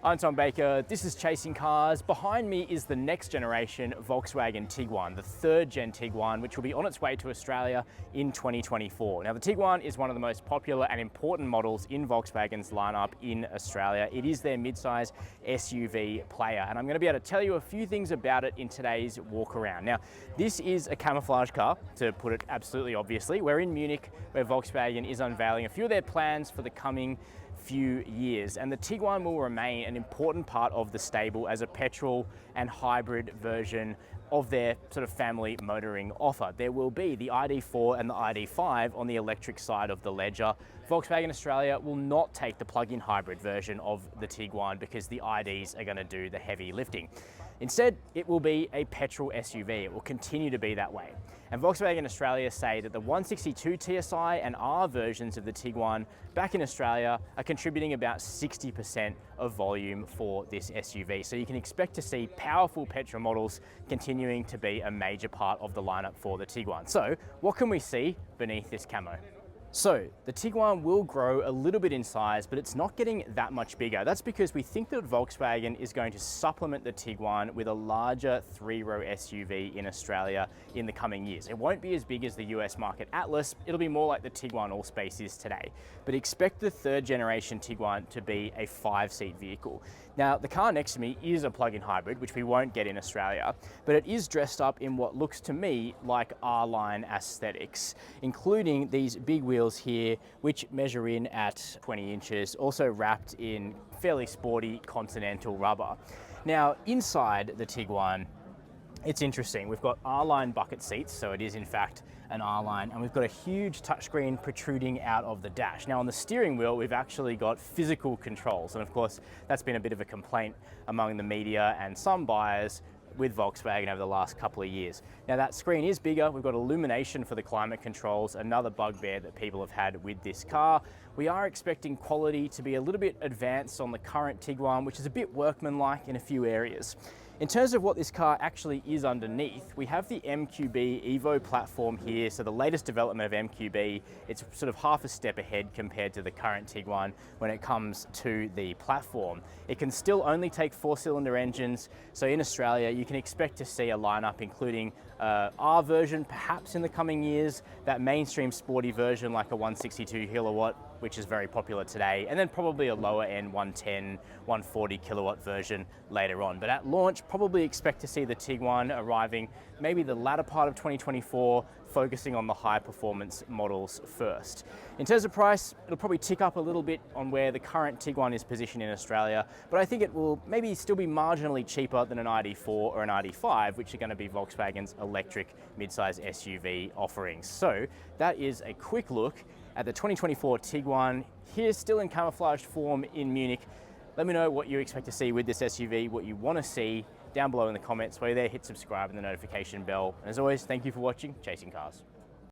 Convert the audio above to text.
I'm Tom Baker, this is Chasing Cars. Behind me is the next generation Volkswagen Tiguan, the third gen Tiguan, which will be on its way to Australia in 2024. Now the Tiguan is one of the most popular and important models in Volkswagen's lineup in Australia. It is their mid-size SUV player, and I'm going to be able to tell you a few things about it in today's walk around. Now, this is a camouflage car, to put it absolutely obviously. We're in Munich, where Volkswagen is unveiling a few of their plans for the coming few years, and the Tiguan will remain an important part of the stable as a petrol and hybrid version of their sort of family motoring offer. There will be the ID4 and the ID5 on the electric side of the ledger. Volkswagen Australia will not take the plug-in hybrid version of the Tiguan because the IDs are going to do the heavy lifting. Instead, it will be a petrol SUV. It will continue to be that way. And Volkswagen Australia say that the 162 TSI and R versions of the Tiguan back in Australia are contributing about 60% of volume for this SUV. So you can expect to see powerful petrol models continuing to be a major part of the lineup for the Tiguan. So what can we see beneath this camo? So the Tiguan will grow a little bit in size, but it's not getting that much bigger. That's because we think that Volkswagen is going to supplement the Tiguan with a larger three-row SUV in Australia in the coming years. It won't be as big as the US market Atlas. It'll be more like the Tiguan Allspace is today. But expect the third generation Tiguan to be a 5-seat vehicle. Now, the car next to me is a plug-in hybrid, which we won't get in Australia, but it is dressed up in what looks to me like R-line aesthetics, including these big wheels here, which measure in at 20 inches, also wrapped in fairly sporty Continental rubber. Now, inside the Tiguan, it's interesting. We've got R-line bucket seats, so it is in fact an R-line, and we've got a huge touchscreen protruding out of the dash. Now on the steering wheel, we've actually got physical controls, and of course, that's been a bit of a complaint among the media and some buyers with Volkswagen over the last couple of years. Now that screen is bigger, we've got illumination for the climate controls, another bugbear that people have had with this car. We are expecting quality to be a little bit advanced on the current Tiguan, which is a bit workmanlike in a few areas. In terms of what this car actually is underneath, we have the MQB Evo platform here. So the latest development of MQB, it's sort of half a step ahead compared to the current Tiguan when it comes to the platform. It can still only take 4-cylinder engines. So in Australia, you can expect to see a lineup including R version perhaps in the coming years, that mainstream sporty version like a 162 kilowatt, which is very popular today, and then probably a lower end 110, 140 kilowatt version later on. But at launch, probably expect to see the Tiguan arriving maybe the latter part of 2024, focusing on the high performance models first. In terms of price, it'll probably tick up a little bit on where the current Tiguan is positioned in Australia, but I think it will maybe still be marginally cheaper than an ID4 or an ID5, which are going to be Volkswagen's electric midsize SUV offerings. So that is a quick look at the 2024 Tiguan, here still in camouflaged form in Munich. Let me know what you expect to see with this SUV, what you want to see down below in the comments. While you're there, hit subscribe and the notification bell. And as always, thank you for watching Chasing Cars.